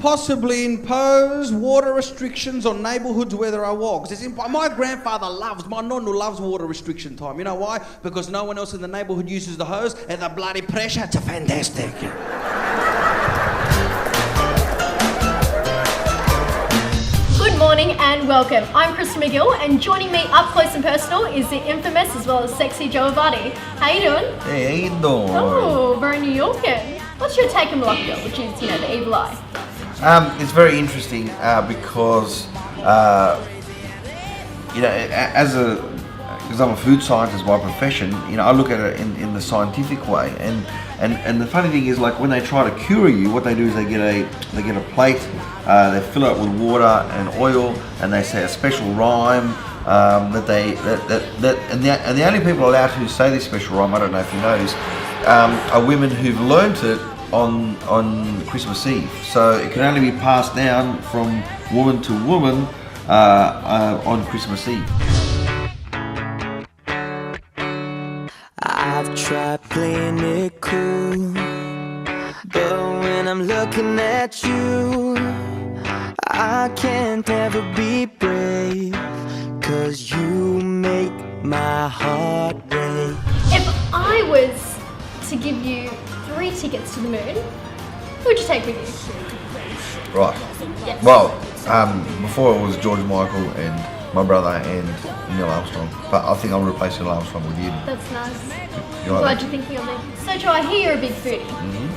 possibly impose water restrictions on neighbourhoods where there are walks. My grandfather my nonno loves water restriction time. You know why? Because no one else in the neighbourhood uses the hose and the bloody pressure. It's fantastic. Good morning and welcome. I'm Krystle McGill, and joining me up close and personal is the infamous as well as sexy Joe Avati. How you doing? Hey, how you doing? Oh, very New Yorker. What's your take on Lockdown, which is, the evil eye? It's very interesting because, because I'm a food scientist by profession, I look at it in the scientific way, and the funny thing is, like, when they try to cure you, what they do is they get a plate, they fill it with water and oil, and they say a special rhyme and the only people allowed who say this special rhyme, I don't know if you know this, are women who've learnt it on Christmas Eve. So it can only be passed down from woman to woman on Christmas Eve. I've tried playing it cool, but when I'm looking at you, I can't ever be brave, 'cause you make my heart break. If I was to give you 3 tickets to the moon, who would you take with you? Right. Yes. Well, before it was George Michael and my brother and Neil Armstrong, but I think I'll replace Neil Armstrong with you. That's nice. You like Glad that? you're thinking of me. So, Joe, I hear you're a big foodie.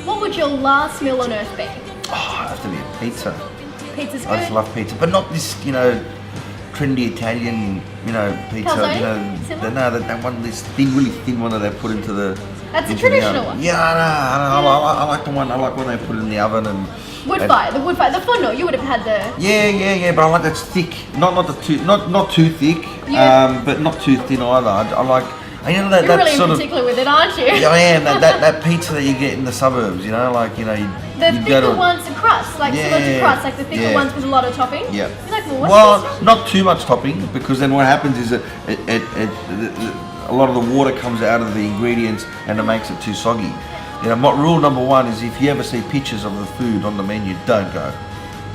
What would your last meal on earth be? Oh, it has to be a pizza. Pizza's good. I just love pizza, but not this, trendy Italian, pizza. Calzone? Similar? No, that one, this thin, really thin one that they put into the. That's a into the traditional oven. one. Yeah, I know. I like the one. I like when they put it in the oven and. The wood fire, the fondue. You would have had the. Yeah, but I like that's thick. Not too thick. Yeah. But not too thin either. I like. That You're that really sort particular with it, aren't you? Yeah, I am. That pizza that you get in the suburbs. The you thicker ones, the crust, like similar to crust, like the thicker ones with a lot of topping. Yeah. You're like, well, what's this? Not too much topping, because then what happens is that a lot of the water comes out of the ingredients and it makes it too soggy. Rule number 1 is if you ever see pictures of the food on the menu, don't go.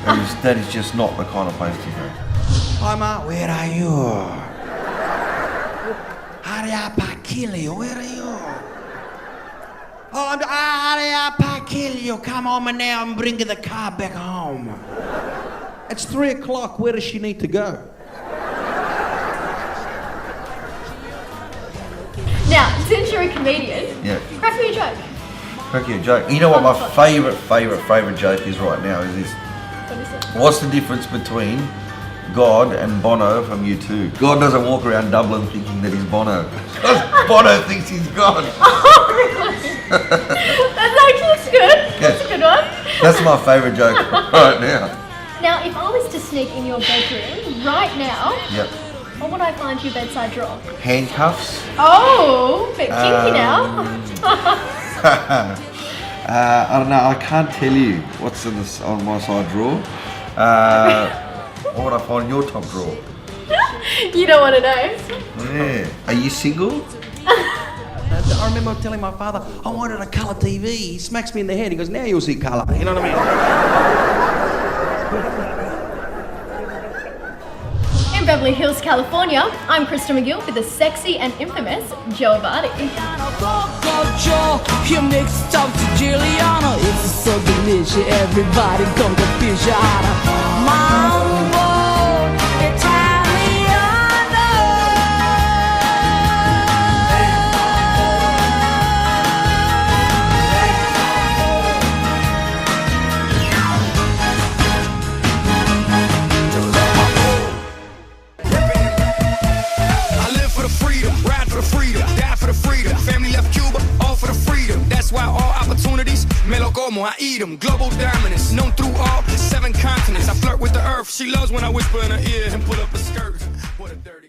That is just not the kind of place to go. Mama, where are you? Pakilio, where are you? Oh, I'm Pakilio. Come home now and bring the car back home. It's 3 o'clock. Where does she need to go? Now, since you're a comedian, crack me a joke. Crack you a joke. You know what my favourite joke is right now is this. What is it? What's the difference between God and Bono from U2? God doesn't walk around Dublin thinking that he's Bono. Because Bono thinks he's God. Oh, really? That's good. That's a good one. That's my favourite joke right now. Now, if I was to sneak in your bedroom right now, Yep. what would I find to your bedside drawer? Handcuffs. Oh, bit kinky now. I don't know. I can't tell you what's on my side drawer. What would I find in your top drawer? You don't want to know. Yeah. Are you single? I remember telling my father, I wanted a colour TV. He smacks me in the head. He goes, now you'll see colour. You know what I mean? In Beverly Hills, California, I'm Krystle McGill with the sexy and infamous Joe Avati. You mix stuff to Juliana. It's so delicious. Everybody come to fish out of Mambo I eat them, global dominance, known through all 7 continents. I flirt with the earth, she loves when I whisper in her ear and pull up a skirt. What a dirty